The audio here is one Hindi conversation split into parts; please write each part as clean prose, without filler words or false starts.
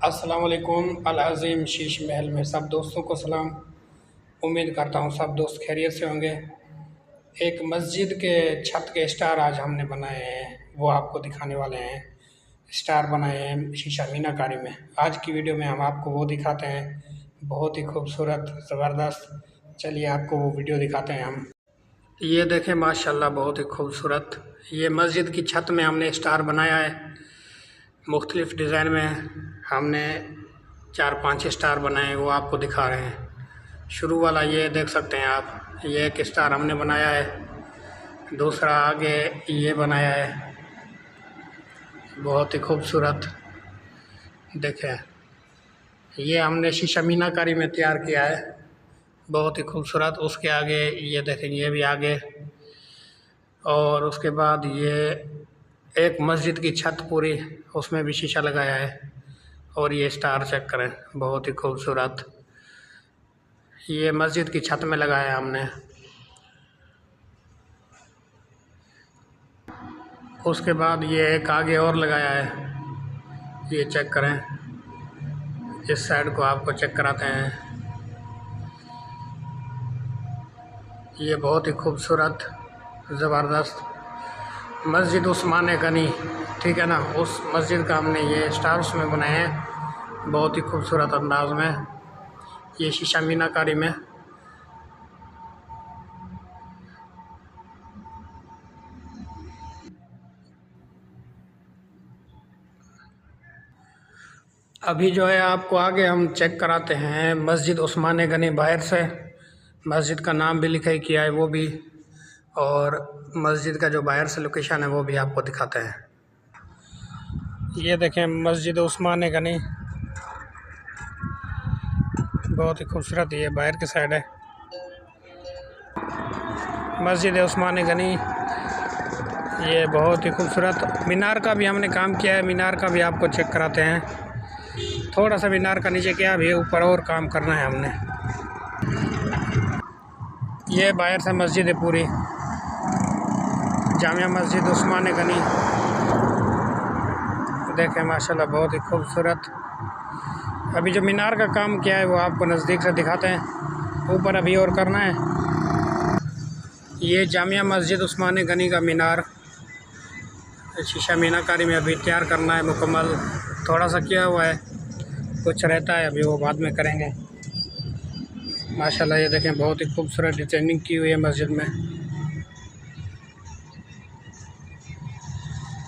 अस्सलाम वालेकुम। अल अज़ीम शीश महल में सब दोस्तों को सलाम। उम्मीद करता हूँ सब दोस्त खैरियत से होंगे। एक मस्जिद के छत के स्टार आज हमने बनाए हैं, वो आपको दिखाने वाले हैं। स्टार बनाए हैं शीशा मीनाकारी में। आज की वीडियो में हम आपको वो दिखाते हैं, बहुत ही खूबसूरत ज़बरदस्त। चलिए आपको वो वीडियो दिखाते हैं हम। ये देखें माशाल्लाह, बहुत ही खूबसूरत। ये मस्जिद की छत में हमने स्टार बनाया है, मुख्तलिफ़ डिज़ाइन में। हमने 4-5 स्टार बनाए हैं, वो आपको दिखा रहे हैं। शुरू वाला ये देख सकते हैं आप, ये एक स्टार हमने बनाया है। दूसरा आगे ये बनाया है, बहुत ही खूबसूरत। देखें, ये हमने शीशा मीनाकारी में तैयार किया है, बहुत ही खूबसूरत। उसके आगे ये देखें, ये भी आगे। और उसके बाद ये एक मस्जिद की छत पूरी, उसमें भी शीशा लगाया है। और ये स्टार चेक करें, बहुत ही खूबसूरत। ये मस्जिद की छत में लगाया हमने। उसके बाद ये एक आगे और लगाया है, ये चेक करें। इस साइड को आपको चेक कराते हैं। ये बहुत ही खूबसूरत ज़बरदस्त मस्जिद उस्मान गनी, ठीक है ना, उस मस्जिद का हमने ये स्टार उसमें बनाए हैं, बहुत ही खूबसूरत अंदाज में। ये शीशा मीनाकारी में। अभी जो है आपको आगे हम चेक कराते हैं मस्जिद उस्मान गनी। बाहर से मस्जिद का नाम भी लिखा ही किया है वो भी, और मस्जिद का जो बाहर से लोकेशन है वो भी आपको दिखाते हैं। ये देखें मस्जिद उस्मान गनी, बहुत ही खूबसूरत। ये बाहर की साइड है मस्जिद उस्मान गनी, ये बहुत ही खूबसूरत। मीनार का भी हमने काम किया है, मीनार का भी आपको चेक कराते हैं। थोड़ा सा मीनार का नीचे किया, भी ऊपर और काम करना है हमने। ये बाहर से मस्जिद है पूरी, जामिया मस्जिद उस्मान गनी। देखें माशाल्लाह, बहुत ही खूबसूरत। अभी जो मीनार का काम किया है वो आपको नज़दीक से दिखाते हैं, ऊपर अभी और करना है। ये जामिया मस्जिद उस्मान गनी का मीनार शीशा मीनाकारी में अभी तैयार करना है मुकम्मल। थोड़ा सा किया हुआ है, कुछ रहता है, अभी वो बाद में करेंगे। माशाल्लाह ये देखें, बहुत ही खूबसूरत डिज़ाइनिंग की हुई है मस्जिद में।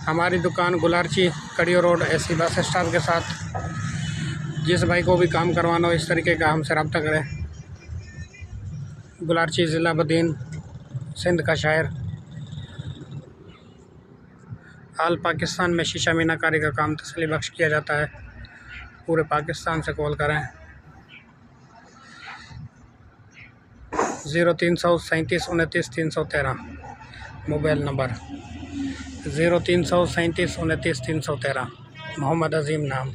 हमारी दुकान गुलारची कड़ियो रोड एसी बस स्टॉप के साथ। जिस भाई को भी काम करवाना हो इस तरीके का, हमसे रब्ता करें। गुलारची ज़िला बदीन, सिंध का शहर। हाल पाकिस्तान में शीशा मीनाकारी का काम तसल्ली बख्श किया जाता है। पूरे पाकिस्तान से कॉल करें 0337 29 313, मोबाइल नंबर 0337 29 313। मोहम्मद अज़ीम नाम।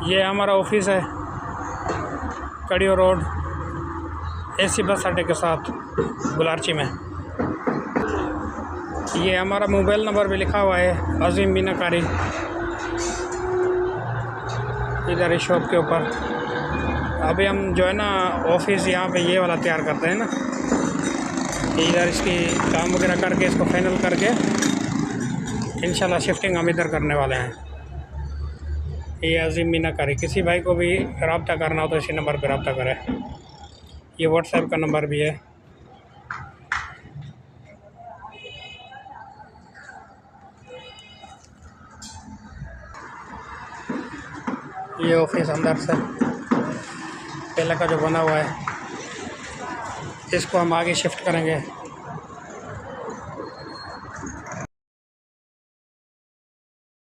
ये हमारा ऑफिस है कड़ियो रोड एसी बस अड्डे के साथ गुलारची में। ये हमारा मोबाइल नंबर भी लिखा हुआ है, अज़ीम मीनाकारी, इधर इस शॉप के ऊपर। अभी हम जो है ना ऑफिस यहाँ पे ये वाला तैयार करते हैं ना, इधर इसकी काम वगैरह करके इसको फाइनल करके इंशाल्लाह शिफ्टिंग हम इधर करने वाले हैं। ये अज़ीम मीनाकारी। किसी भाई को भी रब्ता करना हो तो इसी नंबर पर रब्ता करें। ये व्हाट्सएप का नंबर भी है। ये ऑफिस अंदर से पहले का जो बना हुआ है, इसको हम आगे शिफ्ट करेंगे।